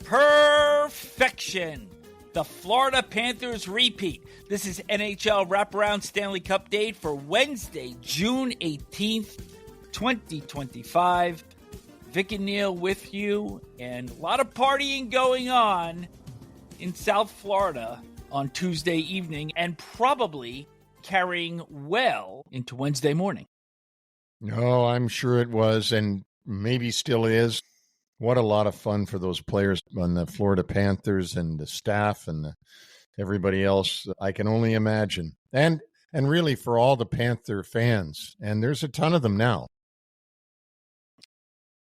Perfection. The Florida Panthers repeat. This is NHL Wraparound Stanley Cupdate for Wednesday, June 18th, 2025. Vic and Neil with you, and a lot of partying going on in South Florida on Tuesday evening, and probably carrying well into Wednesday morning. Oh, I'm sure it was, and maybe still is. What a lot of fun for those players on the Florida Panthers and the staff and everybody else. I can only imagine. And really for all the Panther fans. And there's a ton of them now.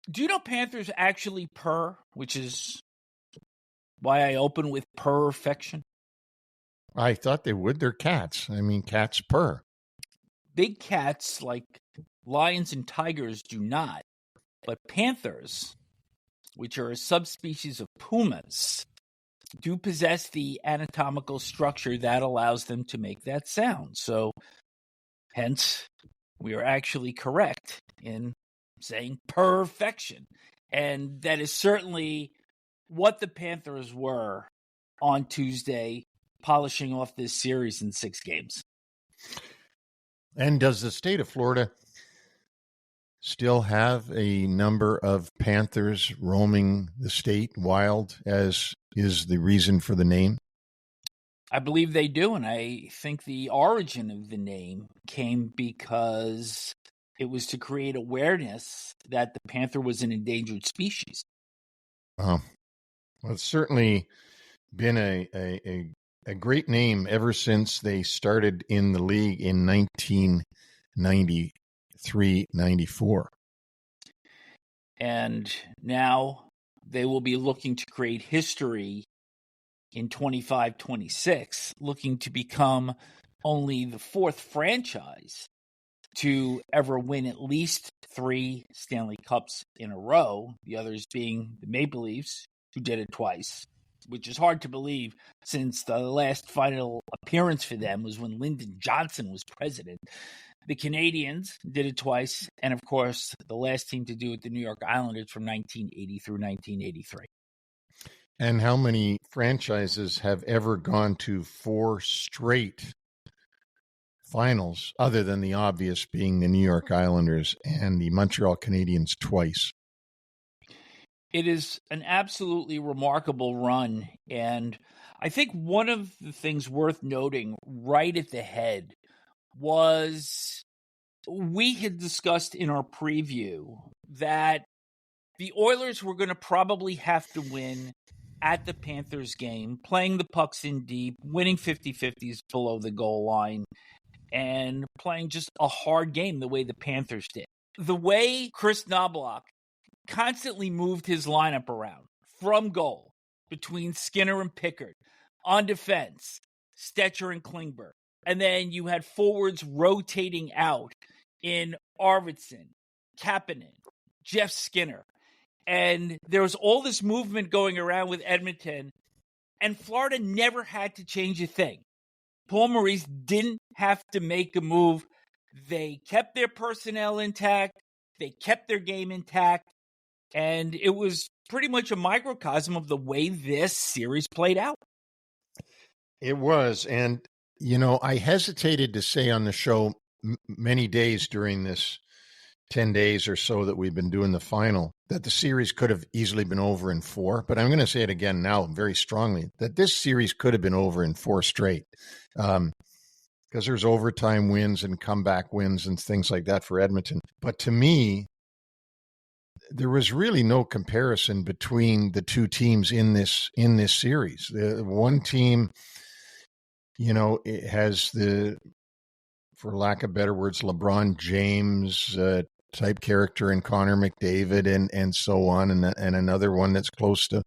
Do you know Panthers actually purr, which is why I open with perfection? I thought they would. They're cats. I mean, cats purr. Big cats like lions and tigers do not. But panthers, which are a subspecies of pumas, do possess the anatomical structure that allows them to make that sound. So, hence, we are actually correct in saying perfection. And that is certainly what the Panthers were on Tuesday, polishing off this series in 6 games. And does the state of Florida still have a number of Panthers roaming the state wild, as is the reason for the name? I believe they do, and I think the origin of the name came because it was to create awareness that the panther was an endangered species. Well, it's certainly been a great name ever since they started in the league in 1993-94. And now they will be looking to create history in 25-26, looking to become only the 4th franchise to ever win at least 3 Stanley Cups in a row, the others being the Maple Leafs, who did it twice, which is hard to believe since the last final appearance for them was when Lyndon Johnson was president. The Canadiens did it twice, and of course, the last team to do it, the New York Islanders, from 1980 through 1983. And how many franchises have ever gone to 4 straight finals, other than the obvious being the New York Islanders and the Montreal Canadiens twice? It is an absolutely remarkable run, and I think one of the things worth noting right at the head was we had discussed in our preview that the Oilers were going to probably have to win at the Panthers game, playing the pucks in deep, winning 50-50s below the goal line, and playing just a hard game the way the Panthers did. The way Chris Knobloch constantly moved his lineup around from goal between Skinner and Pickard, on defense, Stetcher and Klingberg. And then you had forwards rotating out in Arvidsson, Kapanen, Jeff Skinner. And there was all this movement going around with Edmonton, and Florida never had to change a thing. Paul Maurice didn't have to make a move. They kept their personnel intact. They kept their game intact. And it was pretty much a microcosm of the way this series played out. It was. And, you know, I hesitated to say on the show many days during this 10 days or so that we've been doing the final that the series could have easily been over in 4. But I'm going to say it again now very strongly, that this series could have been over in 4 straight. Because there's overtime wins and comeback wins and things like that for Edmonton. But to me, there was really no comparison between the two teams in this series. The one team, you know, it has the, for lack of better words, LeBron James type character in Connor McDavid and so on, and another one that's close to,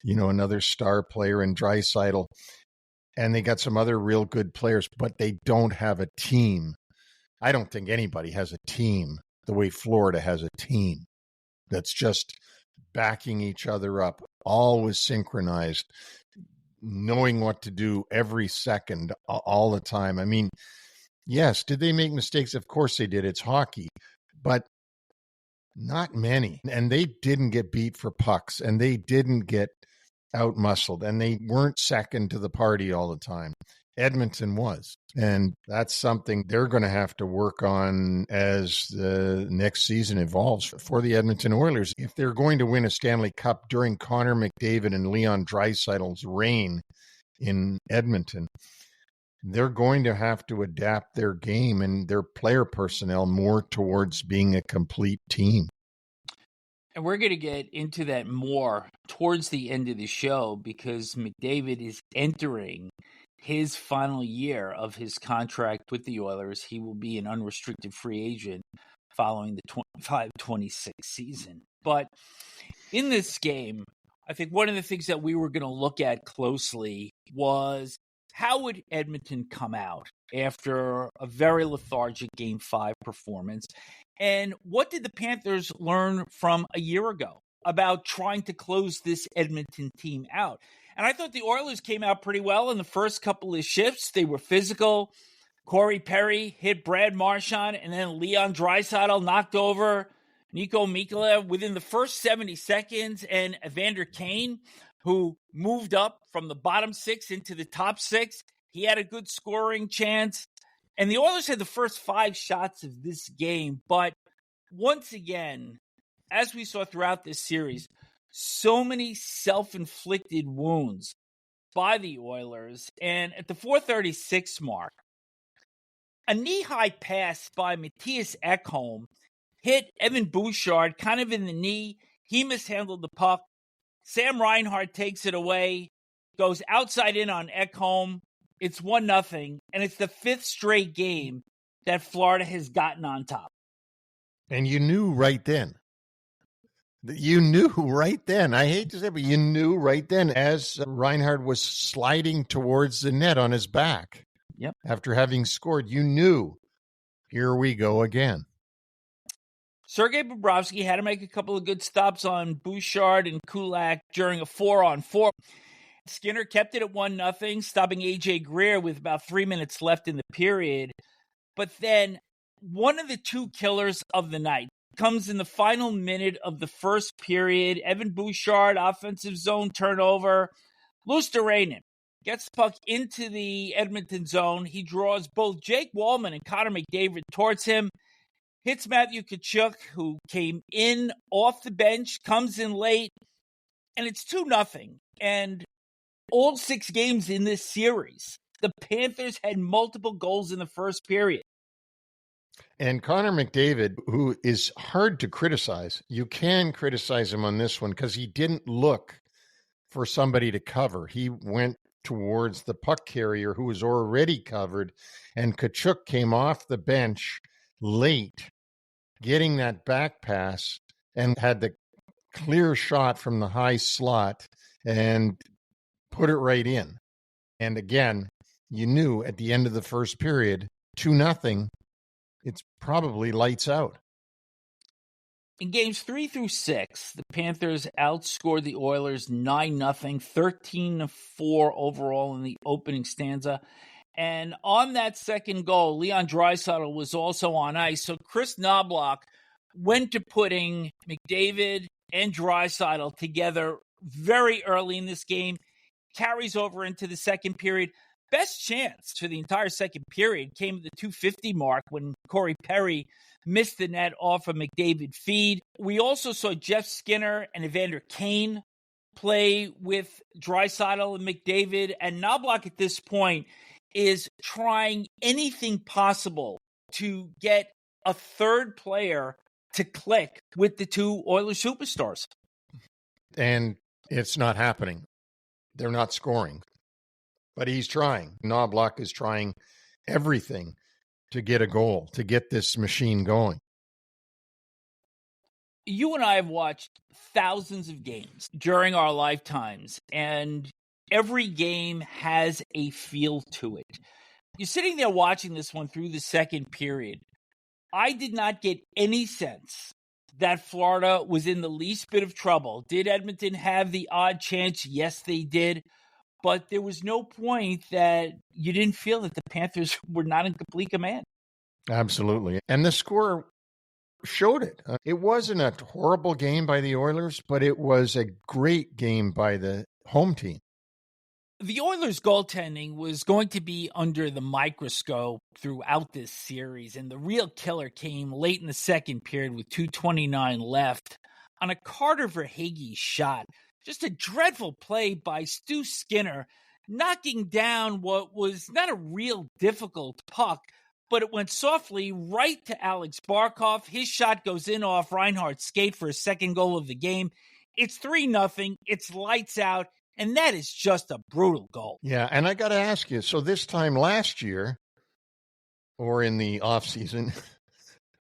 you know, another star player in Draisaitl. And they got some other real good players, but they don't have a team. I don't think anybody has a team the way Florida has a team that's just backing each other up, always synchronized, knowing what to do every second, all the time. I mean, yes, did they make mistakes? Of course they did. It's hockey, but not many. And they didn't get beat for pucks, and they didn't get out-muscled, and they weren't second to the party all the time. Edmonton was. And that's something they're going to have to work on as the next season evolves for the Edmonton Oilers. If they're going to win a Stanley Cup during Connor McDavid and Leon Draisaitl's reign in Edmonton, they're going to have to adapt their game and their player personnel more towards being a complete team. And we're going to get into that more towards the end of the show because McDavid is entering his final year of his contract with the Oilers. He will be an unrestricted free agent following the 25-26 season. But in this game, I think one of the things that we were going to look at closely was how would Edmonton come out after a very lethargic Game 5 performance? And what did the Panthers learn from a year ago about trying to close this Edmonton team out? And I thought the Oilers came out pretty well in the first couple of shifts. They were physical. Corey Perry hit Brad Marchand, and then Leon Draisaitl knocked over Nico Mikheyev within the first 70 seconds. And Evander Kane, who moved up from the bottom six into the top six, he had a good scoring chance. And the Oilers had the first 5 shots of this game. But once again, as we saw throughout this series, so many self-inflicted wounds by the Oilers. And at the 4:36 mark, a knee-high pass by Matthias Ekholm hit Evan Bouchard kind of in the knee. He mishandled the puck. Sam Reinhart takes it away, goes outside in on Ekholm. It's 1-0, and it's the 5th straight game that Florida has gotten on top. And you knew right then. You knew right then. I hate to say it, but you knew right then as Reinhart was sliding towards the net on his back. Yep. After having scored, you knew, here we go again. Sergei Bobrovsky had to make a couple of good stops on Bouchard and Kulak during a 4-on-4. Skinner kept it at 1-0, stopping A.J. Greer with about 3 minutes left in the period. But then one of the 2 killers of the night comes in the final minute of the first period. Evan Bouchard, offensive zone turnover. Luostarinen gets the puck into the Edmonton zone. He draws both Jake Wallman and Connor McDavid towards him. Hits Matthew Tkachuk, who came in off the bench, comes in late, and it's 2-0. And all 6 games in this series, the Panthers had multiple goals in the first period. And Connor McDavid, who is hard to criticize, you can criticize him on this one because he didn't look for somebody to cover. He went towards the puck carrier who was already covered, and Tkachuk came off the bench late, getting that back pass, and had the clear shot from the high slot and put it right in. And again, you knew at the end of the first period, 2-0, it's probably lights out. In games 3 through 6, the Panthers outscored the Oilers 9-0, 13-4 overall in the opening stanza. And on that second goal, Leon Draisaitl was also on ice. So Chris Knobloch went to putting McDavid and Draisaitl together very early in this game, carries over into the second period. Best chance for the entire second period came at the 2:50 mark when Corey Perry missed the net off a McDavid feed. We also saw Jeff Skinner and Evander Kane play with Draisaitl and McDavid. And Knobloch at this point is trying anything possible to get a third player to click with the 2 Oilers superstars. And it's not happening. They're not scoring. But he's trying. Knobloch is trying everything to get a goal, to get this machine going. You and I have watched thousands of games during our lifetimes, and every game has a feel to it. You're sitting there watching this one through the second period. I did not get any sense that Florida was in the least bit of trouble. Did Edmonton have the odd chance? Yes, they did. But there was no point that you didn't feel that the Panthers were not in complete command. Absolutely. And the score showed it. It wasn't a horrible game by the Oilers, but it was a great game by the home team. The Oilers' goaltending was going to be under the microscope throughout this series, and the real killer came late in the second period with 2:29 left on a Carter Verhaeghe shot. Just a dreadful play by Stu Skinner, knocking down what was not a real difficult puck, but it went softly right to Alex Barkov. His shot goes in off Reinhart's skate for his second goal of the game. It's 3-0. It's lights out. And that is just a brutal goal. Yeah, and I got to ask you, so this time last year, or in the offseason,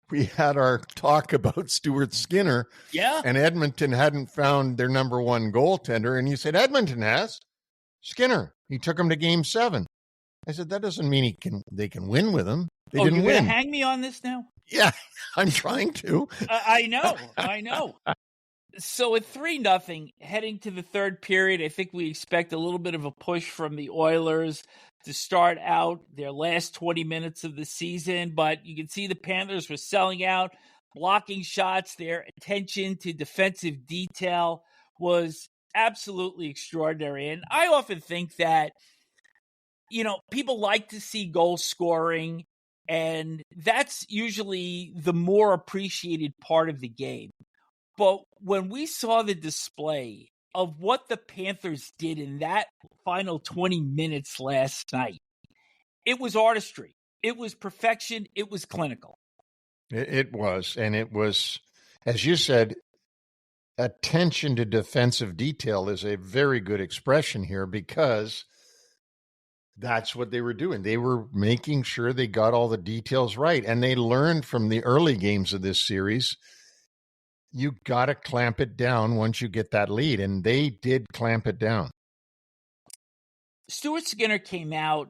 we had our talk about Stuart Skinner. Yeah. And Edmonton hadn't found their number one goaltender. And you said, Edmonton has Skinner. He took him to Game 7. I said, that doesn't mean they can win with him. They didn't you're win. Going to hang me on this now? Yeah, I'm trying to. I know. So at 3-0, heading to the third period, I think we expect a little bit of a push from the Oilers to start out their last 20 minutes of the season. But you can see the Panthers were selling out, blocking shots. Their attention to defensive detail was absolutely extraordinary. And I often think that, people like to see goal scoring, and that's usually the more appreciated part of the game. But when we saw the display of what the Panthers did in that final 20 minutes last night, it was artistry. It was perfection. It was clinical. It was. And it was, as you said, attention to defensive detail is a very good expression here, because that's what they were doing. They were making sure they got all the details right. And they learned from the early games of this series, you got to clamp it down once you get that lead. And they did clamp it down. Stuart Skinner came out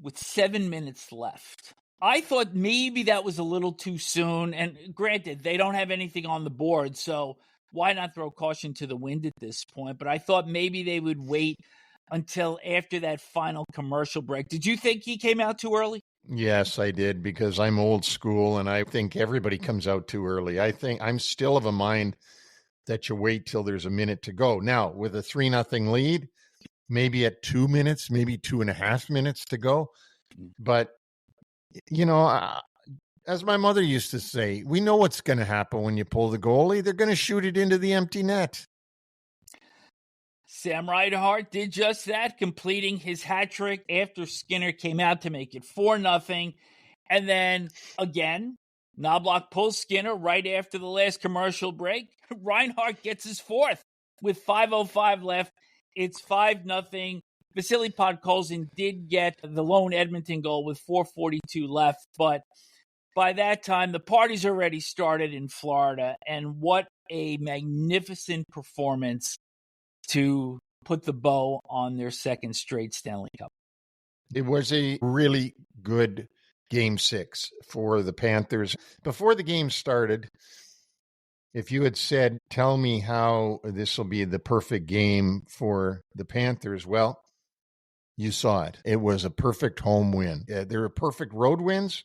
with 7 minutes left. I thought maybe that was a little too soon. And granted, they don't have anything on the board, so why not throw caution to the wind at this point? But I thought maybe they would wait until after that final commercial break. Did you think he came out too early? Yes, I did, because I'm old school and I think everybody comes out too early. I think I'm still of a mind that you wait till there's a minute to go. Now, with a 3-0 lead, maybe at 2 minutes, maybe 2.5 minutes to go. But, as my mother used to say, we know what's going to happen when you pull the goalie. They're going to shoot it into the empty net. Sam Reinhart did just that, completing his hat trick after Skinner came out to make it 4-0. And then, again, Knobloch pulls Skinner right after the last commercial break. Reinhart gets his fourth with 5:05 left. It's 5-0. Vasily Podkolzin did get the lone Edmonton goal with 4:42 left. But by that time, the party's already started in Florida. And what a magnificent performance to put the bow on their second straight Stanley Cup. It was a really good Game 6 for the Panthers. Before the game started, if you had said, tell me how this will be the perfect game for the Panthers, well, you saw it. It was a perfect home win. There were perfect road wins.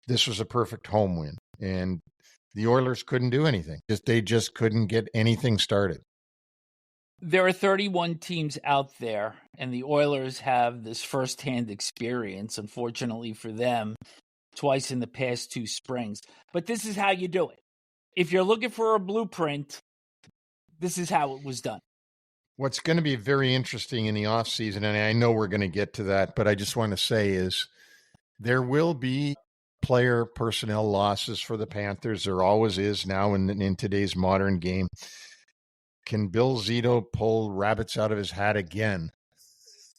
This was a perfect home win. And the Oilers couldn't do anything. They just couldn't get anything started. There are 31 teams out there, and the Oilers have this firsthand experience, unfortunately for them, twice in the past 2 springs. But this is how you do it. If you're looking for a blueprint, this is how it was done. What's going to be very interesting in the offseason, and I know we're going to get to that, but I just want to say is there will be player personnel losses for the Panthers. There always is now in today's modern game. Can Bill Zito pull rabbits out of his hat again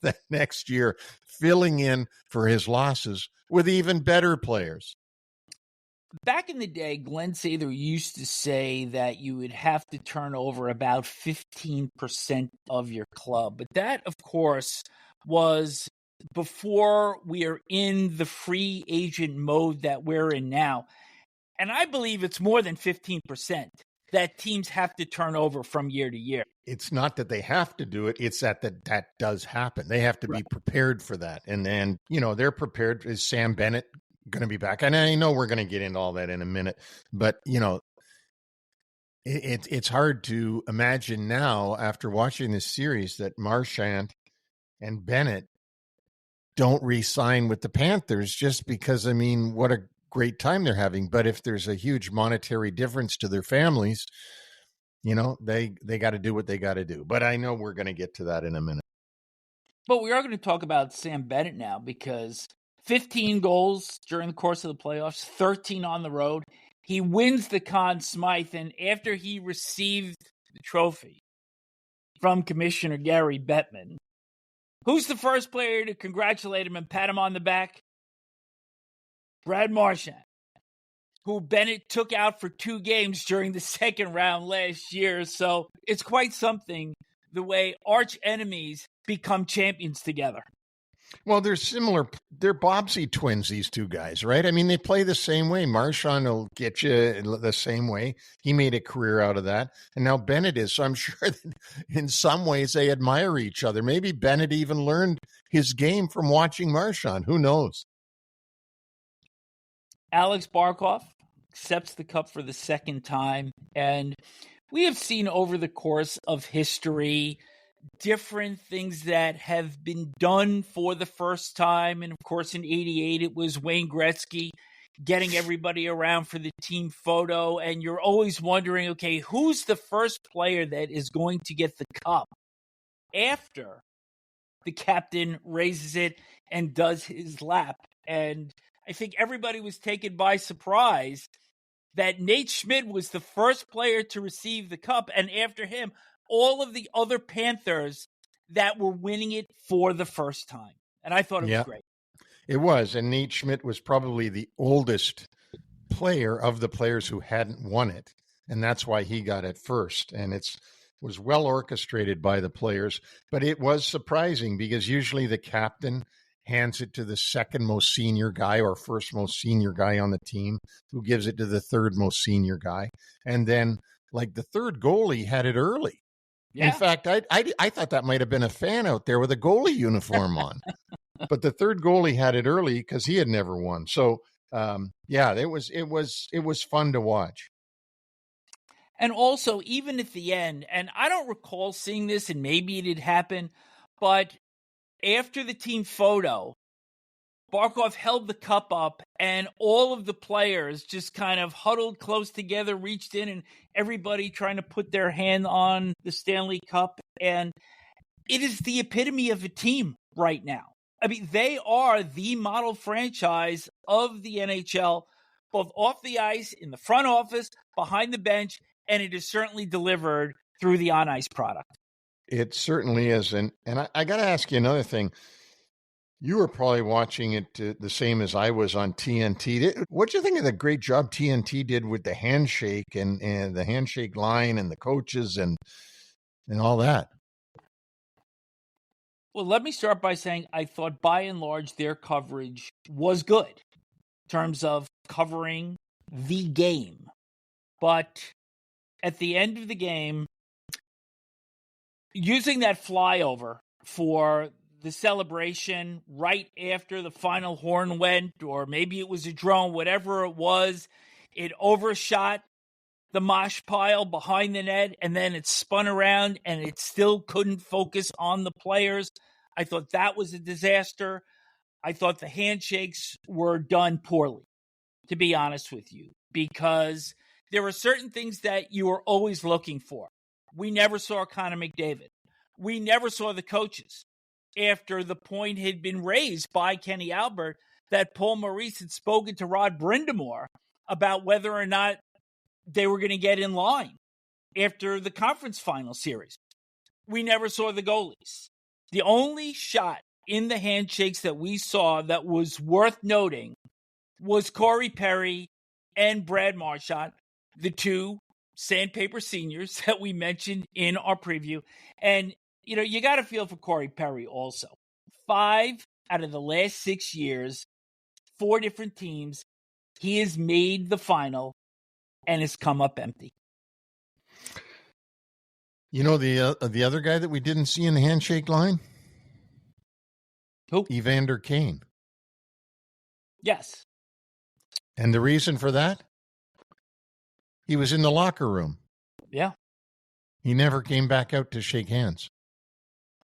that next year, filling in for his losses with even better players? Back in the day, Glenn Sather used to say that you would have to turn over about 15% of your club. But that, of course, was before we are in the free agent mode that we're in now. And I believe it's more than 15%. That teams have to turn over from year to year. It's not that they have to do it. It's that does happen. They have to be prepared for that. And then, they're prepared. Is Sam Bennett going to be back? And I know we're going to get into all that in a minute. But, It's hard to imagine now after watching this series that Marchand and Bennett don't re-sign with the Panthers just because, I mean, what a great time they're having. But if there's a huge monetary difference to their families, they got to do what they got to do. But I know we're going to get to that in a minute. But we are going to talk about Sam Bennett now because 15 goals during the course of the playoffs, 13 on the road. He wins the Conn Smythe, and after he received the trophy from Commissioner Gary Bettman, who's the first player to congratulate him and pat him on the back? Brad Marchand, who Bennett took out for 2 games during the second round last year. So it's quite something the way arch enemies become champions together. Well, they're similar. They're Bobbsey twins, these two guys, right? I mean, they play the same way. Marchand will get you the same way. He made a career out of that. And now Bennett is. So I'm sure that in some ways they admire each other. Maybe Bennett even learned his game from watching Marchand. Who knows? Alex Barkov accepts the cup for the second time. And we have seen over the course of history different things that have been done for the first time. And of course, in 88, it was Wayne Gretzky getting everybody around for the team photo. And you're always wondering, okay, who's the first player that is going to get the cup after the captain raises it and does his lap? And I think everybody was taken by surprise that Nate Schmidt was the first player to receive the cup. And after him, all of the other Panthers that were winning it for the first time. And I thought it was great. It was. And Nate Schmidt was probably the oldest player of the players who hadn't won it. And that's why he got it first. And it was well orchestrated by the players. But it was surprising because usually the captain hands it to the second most senior guy or first most senior guy on the team, who gives it to the third most senior guy. And then, like, the third goalie had it early. Yeah. In fact, I thought that might have been a fan out there with a goalie uniform on. But the third goalie had it early because he had never won. So, it was fun to watch. And also, even at the end, and I don't recall seeing this, and maybe it did happen, but after the team photo, Barkov held the cup up and all of the players just kind of huddled close together, reached in, and everybody trying to put their hand on the Stanley Cup. And it is the epitome of a team right now. I mean, they are the model franchise of the NHL, both off the ice, in the front office, behind the bench, and it is certainly delivered through the on-ice product. It certainly is. And I got to ask you another thing. You were probably watching it the same as I was on TNT. What do you think of the great job TNT did with the handshake and the handshake line and the coaches and all that? Well, let me start by saying I thought by and large their coverage was good in terms of covering the game. But at the end of the game, using that flyover for the celebration right after the final horn went, or maybe it was a drone, whatever it was, it overshot the mosh pile behind the net, and then it spun around, and it still couldn't focus on the players. I thought that was a disaster. I thought the handshakes were done poorly, to be honest with you, because there were certain things that you were always looking for. We never saw Connor McDavid. We never saw the coaches after the point had been raised by Kenny Albert that Paul Maurice had spoken to Rod Brindamore about whether or not they were going to get in line after the conference final series. We never saw the goalies. The only shot in the handshakes that we saw that was worth noting was Corey Perry and Brad Marchand, the two sandpaper seniors that we mentioned in our preview. And, you got to feel for Corey Perry also. 5 out of the last 6 years, 4 different teams, he has made the final and has come up empty. The other guy that we didn't see in the handshake line? Who? Evander Kane. Yes. And the reason for that? He was in the locker room. Yeah. He never came back out to shake hands.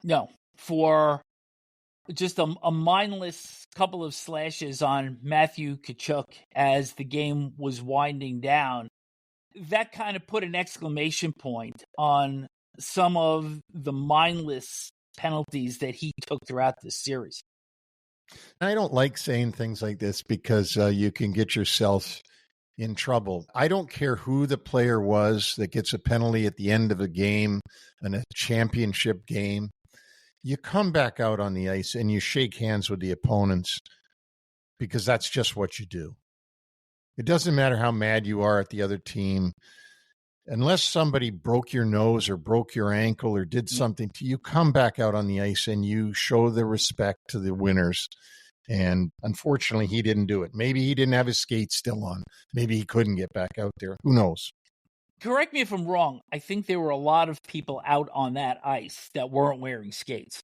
No, for just a mindless couple of slashes on Matthew Tkachuk as the game was winding down. That kind of put an exclamation point on some of the mindless penalties that he took throughout this series. I don't like saying things like this because you can get yourself in trouble. I don't care who the player was that gets a penalty at the end of a game, in a championship game. You come back out on the ice and you shake hands with the opponents because that's just what you do. It doesn't matter how mad you are at the other team. Unless somebody broke your nose or broke your ankle or did something to you, come back out on the ice and you show the respect to the winners. And unfortunately, he didn't do it. Maybe he didn't have his skates still on. Maybe he couldn't get back out there. Who knows? Correct me if I'm wrong. I think there were a lot of people out on that ice that weren't wearing skates.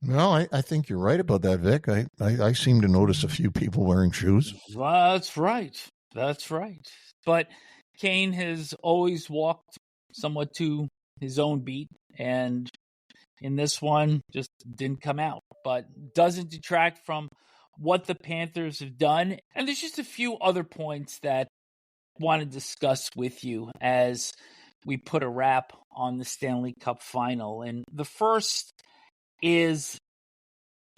Well, I think you're right about that, Vic. I seem to notice a few people wearing shoes. That's right. That's right. But Kane has always walked somewhat to his own beat, and in this one, just didn't come out. But doesn't detract from what the Panthers have done. And there's just a few other points that I want to discuss with you as we put a wrap on the Stanley Cup final. And the first is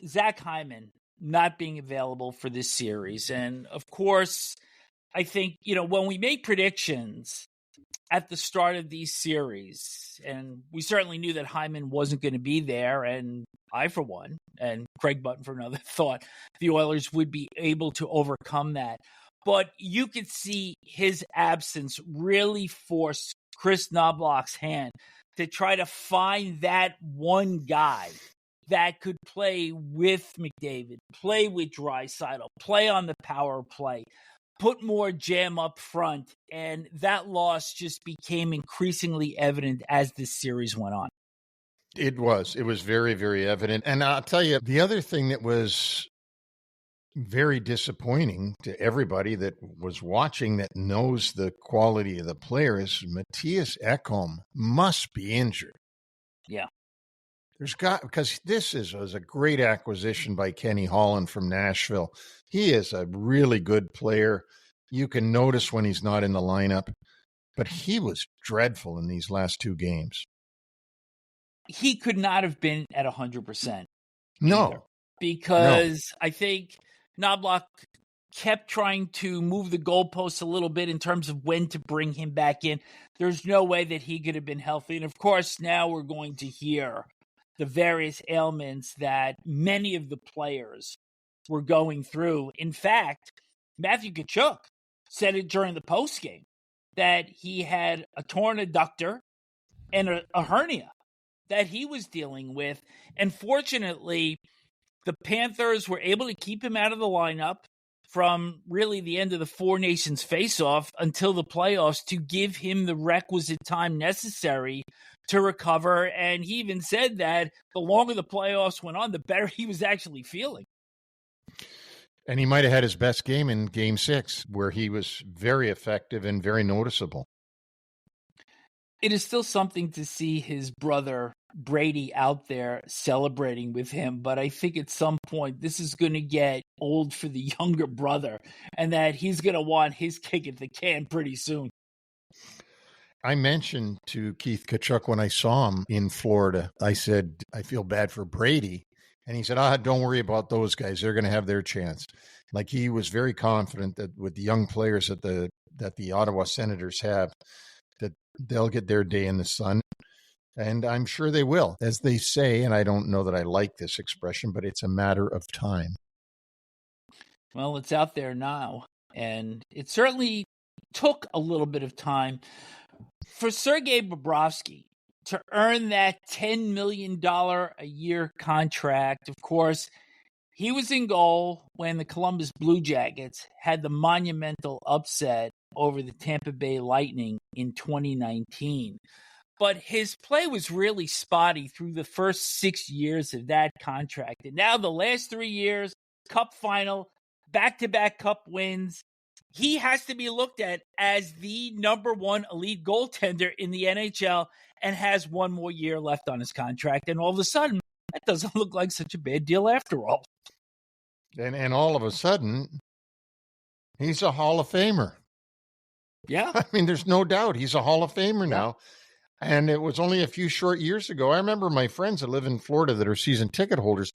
Zach Hyman not being available for this series. And of course, I think, when we make predictions at the start of these series, and we certainly knew that Hyman wasn't going to be there, and I, for one, and Craig Button, for another, thought the Oilers would be able to overcome that. But you could see his absence really force Chris Knobloch's hand to try to find that one guy that could play with McDavid, play with Draisaitl, play on the power play, put more jam up front, and that loss just became increasingly evident as this series went on. It was very, very evident. And I'll tell you, the other thing that was very disappointing to everybody that was watching that knows the quality of the player is Mattias Ekholm must be injured. Yeah. Because this was a great acquisition by Kenny Holland from Nashville. He is a really good player. You can notice when he's not in the lineup, but he was dreadful in these last two games. He could not have been at 100%. No. Because I think Knobloch kept trying to move the goalposts a little bit in terms of when to bring him back in. There's no way that he could have been healthy. And of course, now we're going to hear the various ailments that many of the players were going through. In fact, Matthew Tkachuk said it during the postgame that he had a torn adductor and a hernia that he was dealing with. And fortunately, the Panthers were able to keep him out of the lineup from really the end of the Four Nations face-off until the playoffs to give him the requisite time necessary to recover. And he even said that the longer the playoffs went on, the better he was actually feeling. And he might have had his best game in Game 6, where he was very effective and very noticeable. It is still something to see his brother Brady out there celebrating with him, but I think at some point this is going to get old for the younger brother, and that he's going to want his kick at the can pretty soon. I mentioned to Keith Tkachuk when I saw him in Florida, I said, I feel bad for Brady. And he said, don't worry about those guys. They're going to have their chance. Like, he was very confident that with the young players that the Ottawa Senators have, that they'll get their day in the sun. And I'm sure they will. As they say, and I don't know that I like this expression, but it's a matter of time. Well, it's out there now. And it certainly took a little bit of time for Sergei Bobrovsky to earn that $10 million a year contract. Of course, he was in goal when the Columbus Blue Jackets had the monumental upset over the Tampa Bay Lightning in 2019. But his play was really spotty through the first 6 years of that contract. And now the last 3 years, Cup final, back-to-back Cup wins, he has to be looked at as the number one elite goaltender in the NHL and has one more year left on his contract. And all of a sudden, that doesn't look like such a bad deal after all. And all of a sudden, he's a Hall of Famer. Yeah. I mean, there's no doubt he's a Hall of Famer now. And it was only a few short years ago. I remember my friends that live in Florida that are season ticket holders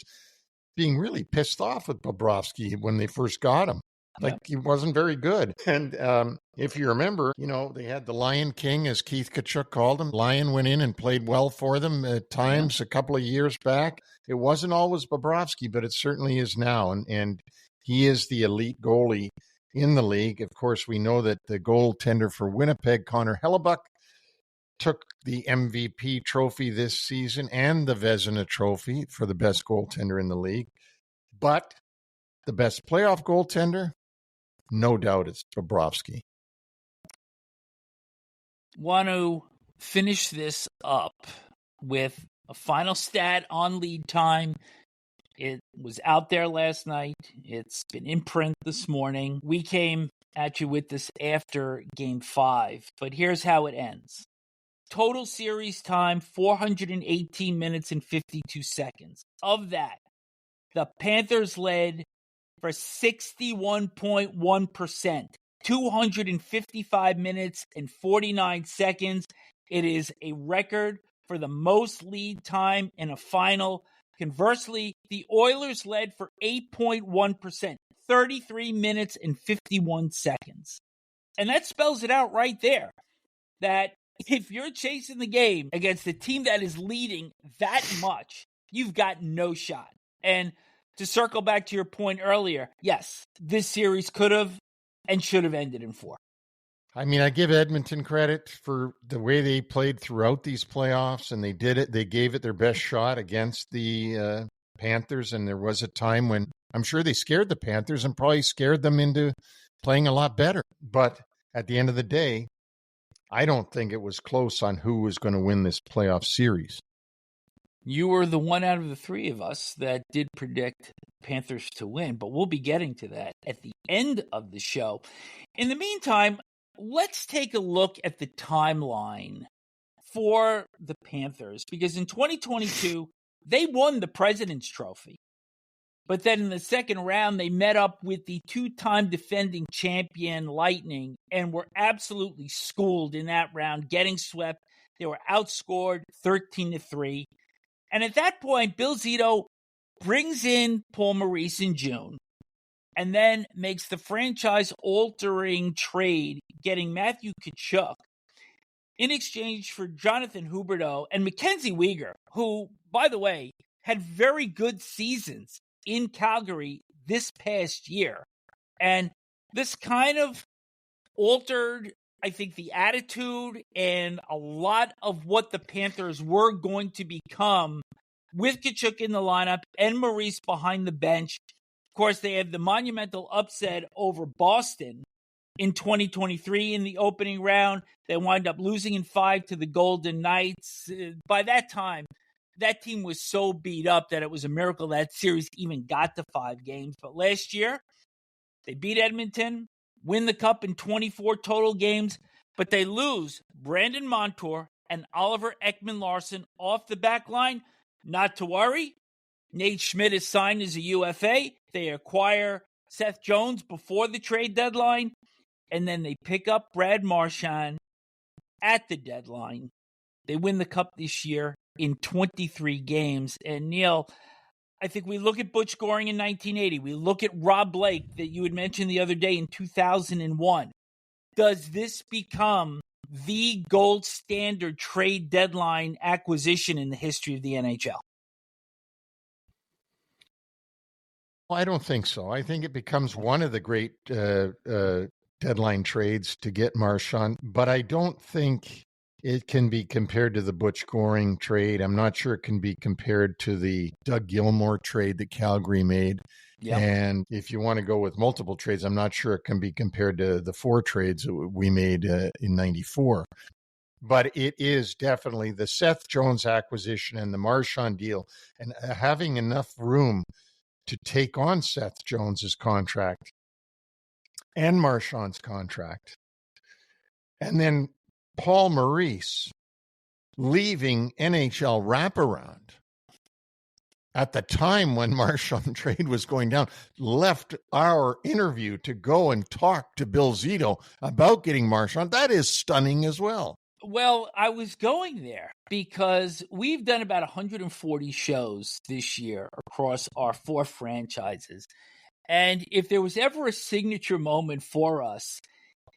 being really pissed off with Bobrovsky when they first got him. Like, he wasn't very good. And if you remember, they had the Lion King, as Keith Tkachuk called him. Lion went in and played well for them at times a couple of years back. It wasn't always Bobrovsky, but it certainly is now. And he is the elite goalie in the league. Of course, we know that the goaltender for Winnipeg, Connor Hellebuck, took the MVP trophy this season and the Vezina trophy for the best goaltender in the league. But the best playoff goaltender, no doubt it's Bobrovsky. Want to finish this up with a final stat on lead time. It was out there last night. It's been in print this morning. We came at you with this after Game 5, but here's how it ends. Total series time, 418 minutes and 52 seconds. Of that, the Panthers led for 61.1%, 255 minutes and 49 seconds. It is a record for the most lead time in a final. Conversely, the Oilers led for 8.1%, 33 minutes and 51 seconds. And that spells it out right there, that if you're chasing the game against a team that is leading that much, you've got no shot. And to circle back to your point earlier, yes, this series could have and should have ended in 4. I mean, I give Edmonton credit for the way they played throughout these playoffs, and they did it. They gave it their best shot against the Panthers, and there was a time when I'm sure they scared the Panthers and probably scared them into playing a lot better. But at the end of the day, I don't think it was close on who was going to win this playoff series. You were the one out of the three of us that did predict Panthers to win, but we'll be getting to that at the end of the show. In the meantime, let's take a look at the timeline for the Panthers, because in 2022, they won the President's Trophy. But then in the second round, they met up with the two-time defending champion Lightning and were absolutely schooled in that round, getting swept. They were outscored 13-3. And at that point, Bill Zito brings in Paul Maurice in June and then makes the franchise-altering trade, getting Matthew Tkachuk in exchange for Jonathan Huberdeau and Mackenzie Weegar, who, by the way, had very good seasons in Calgary this past year. And this kind of altered, I think, the attitude and a lot of what the Panthers were going to become with Tkachuk in the lineup and Maurice behind the bench. Of course, they had the monumental upset over Boston in 2023 in the opening round. They wind up losing in 5 to the Golden Knights. By that time, that team was so beat up that it was a miracle that series even got to 5 games. But last year, they beat Edmonton, win the Cup in 24 total games, but they lose Brandon Montour and Oliver Ekman-Larsson off the back line. Not to worry. Nate Schmidt is signed as a UFA. They acquire Seth Jones before the trade deadline, and then they pick up Brad Marchand at the deadline. They win the Cup this year in 23 games. And Neil, I think we look at Butch Goring in 1980. We look at Rob Blake that you had mentioned the other day in 2001. Does this become the gold standard trade deadline acquisition in the history of the NHL? Well, I don't think so. I think it becomes one of the great deadline trades to get Marchand, but I don't think it can be compared to the Butch Goring trade. I'm not sure it can be compared to the Doug Gilmour trade that Calgary made. Yep. And if you want to go with multiple trades, I'm not sure it can be compared to the 4 trades that we made in 94. But it is definitely the Seth Jones acquisition and the Marchand deal, and having enough room to take on Seth Jones's contract and Marchand's contract. And then Paul Maurice leaving NHL Wraparound at the time when Marchand trade was going down, left our interview to go and talk to Bill Zito about getting Marchand. That is stunning as well. Well, I was going there because we've done about 140 shows this year across our 4 franchises. And if there was ever a signature moment for us,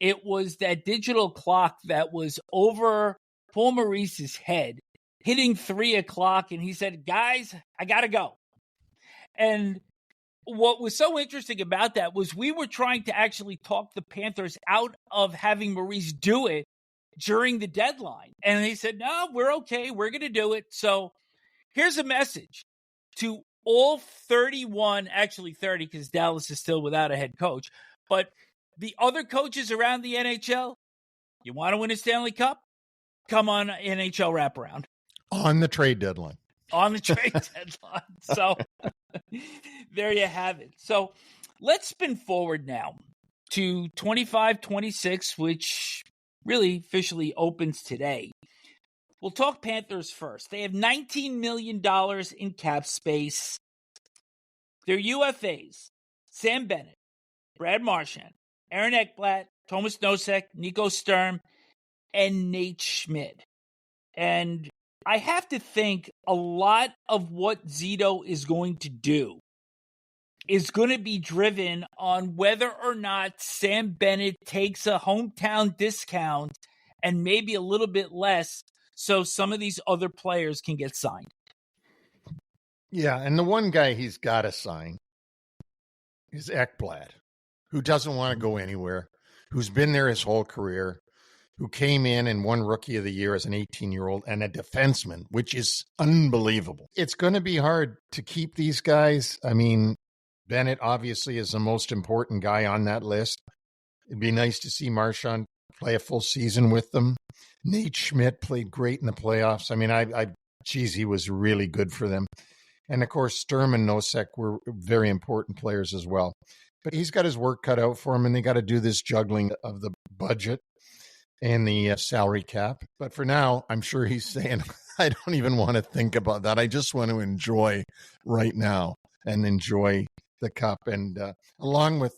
it was that digital clock that was over Paul Maurice's head, hitting 3 o'clock. And he said, guys, I got to go. And what was so interesting about that was we were trying to actually talk the Panthers out of having Maurice do it during the deadline. And he said, no, we're okay. We're going to do it. So here's a message to all 31, actually 30, because Dallas is still without a head coach, but the other coaches around the NHL, you want to win a Stanley Cup? Come on NHL Wraparound. On the trade deadline. On the trade deadline. So there you have it. So let's spin forward now to 25-26, which really officially opens today. We'll talk Panthers first. They have $19 million in cap space. Their UFAs, Sam Bennett, Brad Marchand, Aaron Ekblad, Thomas Nosek, Nico Sturm, and Nate Schmidt. And I have to think a lot of what Zito is going to do is going to be driven on whether or not Sam Bennett takes a hometown discount and maybe a little bit less so some of these other players can get signed. Yeah, and the one guy he's got to sign is Ekblad, who doesn't want to go anywhere, who's been there his whole career, who came in and won Rookie of the Year as an 18-year-old and a defenseman, which is unbelievable. It's going to be hard to keep these guys. I mean, Bennett obviously is the most important guy on that list. It'd be nice to see Marchand play a full season with them. Nate Schmidt played great in the playoffs. I mean, he was really good for them. And of course, Sturm and Nosek were very important players as well. But he's got his work cut out for him, and they got to do this juggling of the budget and the salary cap. But for now, I'm sure he's saying, I don't even want to think about that. I just want to enjoy right now and enjoy the cup. And along with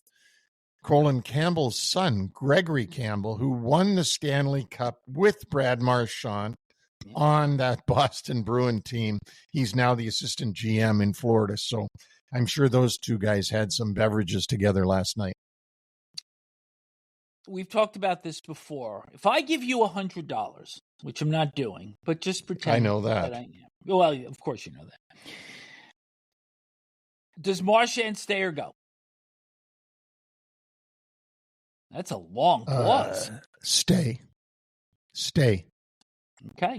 Colin Campbell's son, Gregory Campbell, who won the Stanley Cup with Brad Marchand on that Boston Bruin team. He's now the assistant GM in Florida. So I'm sure those two guys had some beverages together last night. We've talked about this before. If I give you $100, which I'm not doing, but just pretend. I know that. I am. Well, of course you know that. Does Marchand stay or go? That's a long pause. Stay. Okay.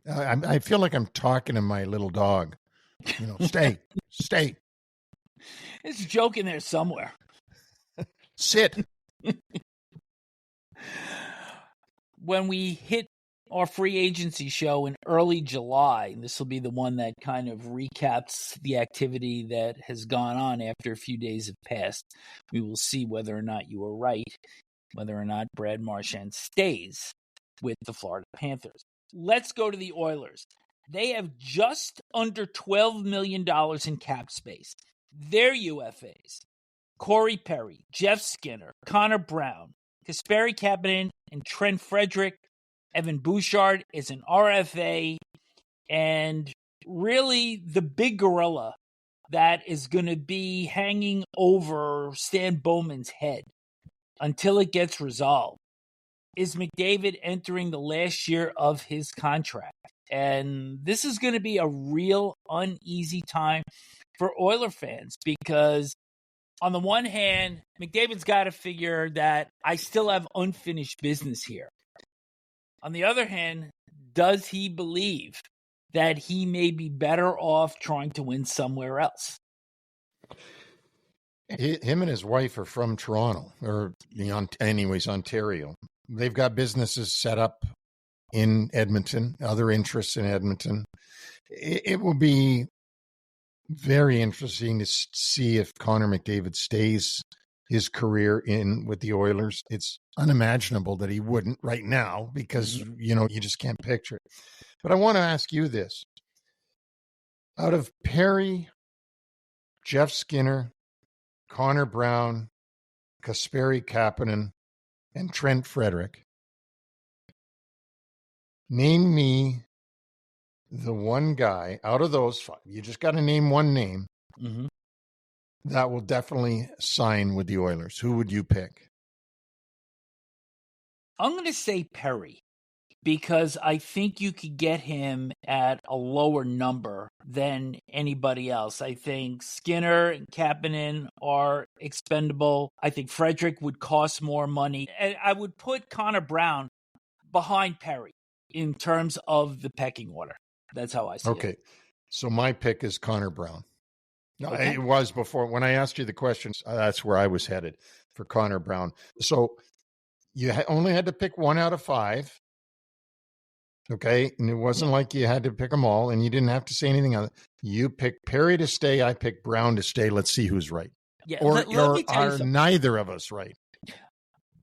I feel like I'm talking to my little dog. Stay. There's a joke in there somewhere. Sit. When we hit our free agency show in early July, and this will be the one that kind of recaps the activity that has gone on after a few days have passed, we will see whether or not you were right, whether or not Brad Marchand stays with the Florida Panthers. Let's go to the Oilers. They have just under $12 million in cap space. Their UFAs, Corey Perry, Jeff Skinner, Connor Brown, Kasperi Kapanen, and Trent Frederick. Evan Bouchard is an RFA. And really the big gorilla that is going to be hanging over Stan Bowman's head until it gets resolved is McDavid entering the last year of his contract. And this is going to be a real uneasy time for Oiler fans because on the one hand, McDavid's got to figure that I still have unfinished business here. On the other hand, does he believe that he may be better off trying to win somewhere else? Him and his wife are from Toronto, or Ontario. They've got businesses set up in Edmonton, other interests in Edmonton. It will be very interesting to see if Connor McDavid stays his career in with the Oilers. It's unimaginable that he wouldn't right now because, you just can't picture it. But I want to ask you this. Out of Perry, Jeff Skinner, Connor Brown, Kasperi Kapanen, and Trent Frederick, name me the one guy out of those five. You just got to name one name that will definitely sign with the Oilers. Who would you pick? I'm going to say Perry, because I think you could get him at a lower number than anybody else. I think Skinner and Kapanen are expendable. I think Frederick would cost more money. And I would put Connor Brown behind Perry in terms of the pecking order. That's how I see it. Okay. So my pick is Connor Brown. No, Okay. It was before. When I asked you the questions, that's where I was headed for Connor Brown. So you only had to pick one out of five. Okay. And it wasn't like you had to pick them all and you didn't have to say anything on it. You picked Perry to stay. I picked Brown to stay. Let's see who's right. Yeah, Or let me tell you are something. neither of us right?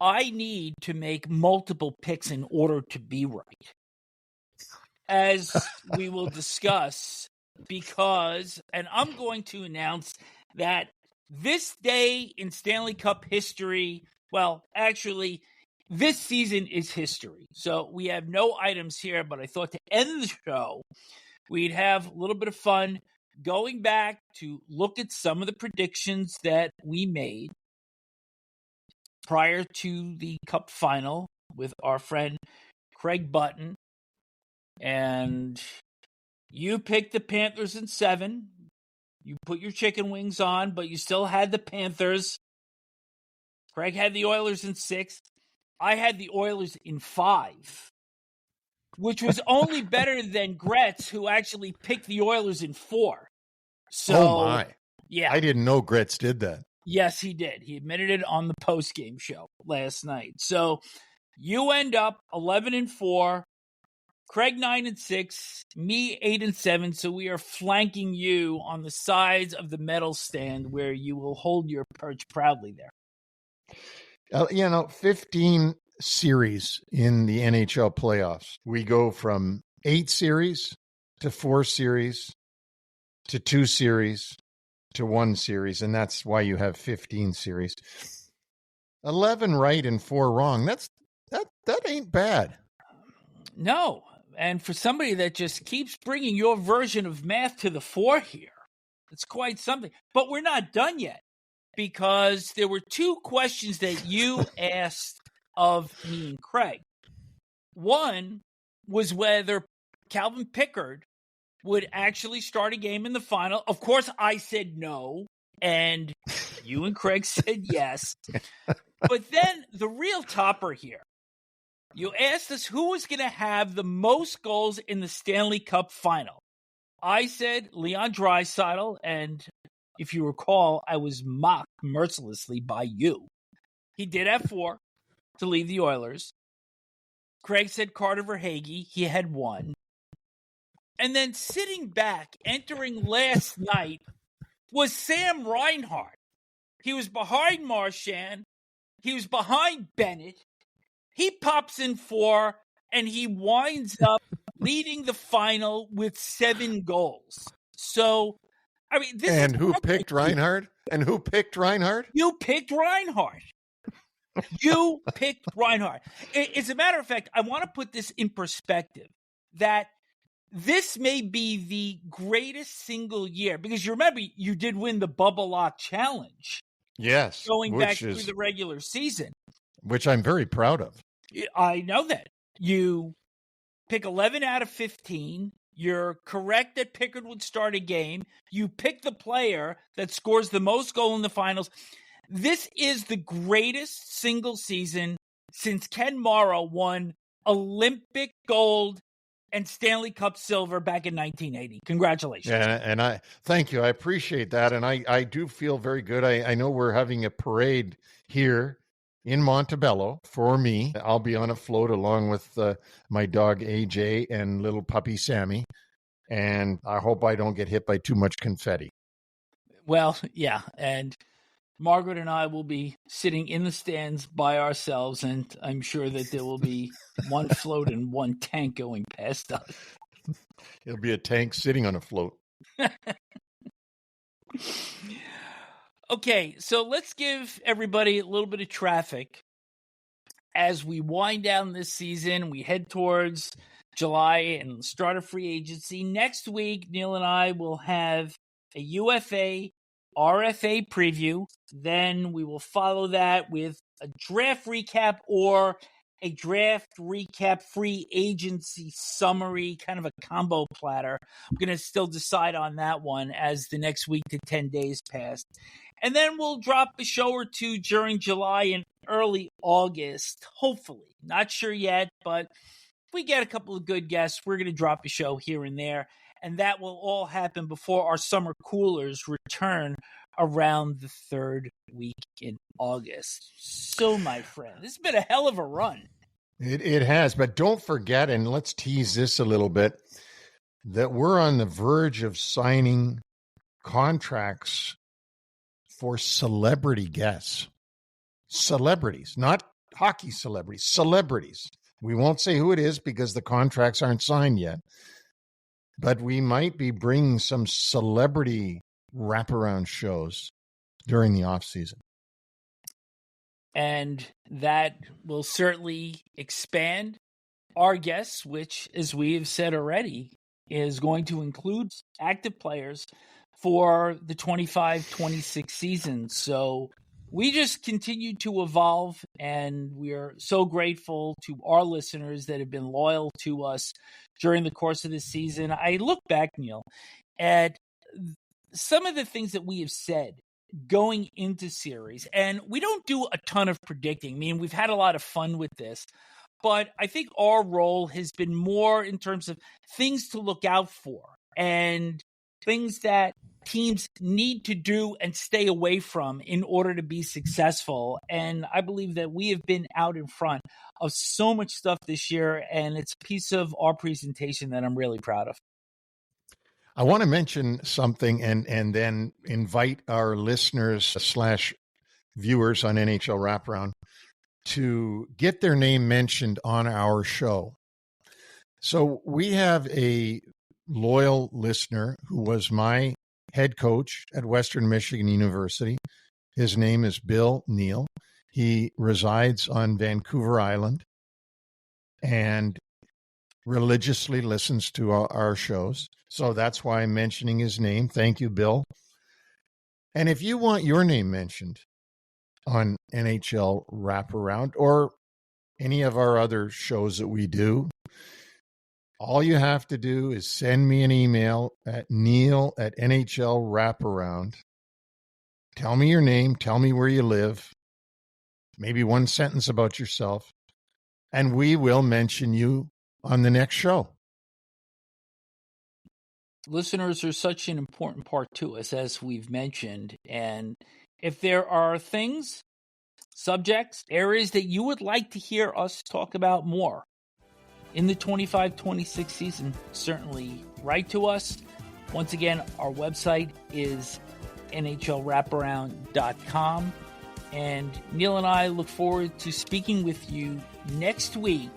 I need to make multiple picks in order to be right, as we will discuss, and I'm going to announce that this day in Stanley Cup history, well, actually, this season is history. So we have no items here, but I thought to end the show, we'd have a little bit of fun going back to look at some of the predictions that we made prior to the Cup final with our friend Craig Button. And you picked the Panthers in 7. You put your chicken wings on, but you still had the Panthers. Craig had the Oilers in 6. I had the Oilers in 5, which was only better than Gretz, who actually picked the Oilers in 4. So, oh, my. Yeah. I didn't know Gretz did that. Yes, he did. He admitted it on the post-game show last night. So you end up 11-4, Craig 9-6, me 8-7. So we are flanking you on the sides of the medal stand where you will hold your perch proudly there. 15 series in the NHL playoffs. We go from 8 series to 4 series to 2 series to 1 series, and that's why you have 15 series. 11 right and 4 wrong. That ain't bad. No, and for somebody that just keeps bringing your version of math to the fore here, it's quite something. But we're not done yet, because there were 2 questions that you asked of me and Craig. One was whether Calvin Pickard would actually start a game in the final. Of course, I said no, and you and Craig said yes. But then the real topper here, you asked us who was going to have the most goals in the Stanley Cup final. I said Leon Draisaitl, and if you recall, I was mocked mercilessly by you. He did have 4 to leave the Oilers. Craig said Carter Verhaeghe. He had 1. And then sitting back, entering last night, was Sam Reinhart. He was behind Marchand. He was behind Bennett. He pops in 4, and he winds up leading the final with 7 goals. So, I mean, this and is who picked Reinhart? And who picked Reinhart? You picked Reinhart. You picked Reinhart. As a matter of fact, I want to put this in perspective, that this may be the greatest single year, because you remember you did win the Bubble Lock Challenge. Yes. Going back through the regular season. Which I'm very proud of. I know that. You pick 11 out of 15. You're correct that Pickard would start a game. You pick the player that scores the most goal in the finals. This is the greatest single season since Ken Morrow won Olympic gold and Stanley Cup silver back in 1980. Congratulations. Yeah, and I thank you. I appreciate that. And I do feel very good. I know we're having a parade here in Montebello for me. I'll be on a float along with my dog AJ and little puppy Sammy. And I hope I don't get hit by too much confetti. Well, yeah. And Margaret and I will be sitting in the stands by ourselves, and I'm sure that there will be one float and one tank going past us. It'll be a tank sitting on a float. Okay, so let's give everybody a little bit of traffic as we wind down this season. We head towards July and start a free agency. Next week, Neil and I will have a UFA RFA preview. Then we will follow that with a draft recap or a draft recap free agency summary, kind of a combo platter. I'm going to still decide on that one as the next week to 10 days pass. And then we'll drop a show or two during July and early August, hopefully. Not sure yet, but if we get a couple of good guests, we're going to drop a show here and there. And that will all happen before our summer coolers return around the third week in August. So, my friend, this has been a hell of a run. It has, but don't forget, and let's tease this a little bit, that we're on the verge of signing contracts for celebrity guests. Celebrities, not hockey celebrities, celebrities. We won't say who it is because the contracts aren't signed yet. But we might be bringing some celebrity wraparound shows during the off season. And that will certainly expand our guests, which, as we have said already, is going to include active players for the 25-26 season. So we just continue to evolve, and we are so grateful to our listeners that have been loyal to us during the course of this season. I look back, Neil, at some of the things that we have said going into series, and we don't do a ton of predicting. I mean, we've had a lot of fun with this, but I think our role has been more in terms of things to look out for and things that teams need to do and stay away from in order to be successful. And I believe that we have been out in front of so much stuff this year, and it's a piece of our presentation that I'm really proud of. I want to mention something and then invite our listeners / viewers on NHL Wraparound to get their name mentioned on our show. So we have a loyal listener who was my head coach at Western Michigan University. His name is Bill Neil. He resides on Vancouver Island and religiously listens to our shows. So that's why I'm mentioning his name. Thank you, Bill. And if you want your name mentioned on NHL Wraparound or any of our other shows that we do, all you have to do is send me an email at neil@NHL Wraparound. Tell me your name, tell me where you live, maybe one sentence about yourself, and we will mention you on the next show. Listeners are such an important part to us, as we've mentioned. And if there are things, subjects, areas that you would like to hear us talk about more in the 25-26 season, certainly write to us. Once again, our website is NHLWraparound.com. And Neil and I look forward to speaking with you next week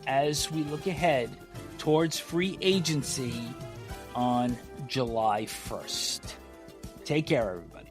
as we look ahead towards free agency on July 1st. Take care, everybody.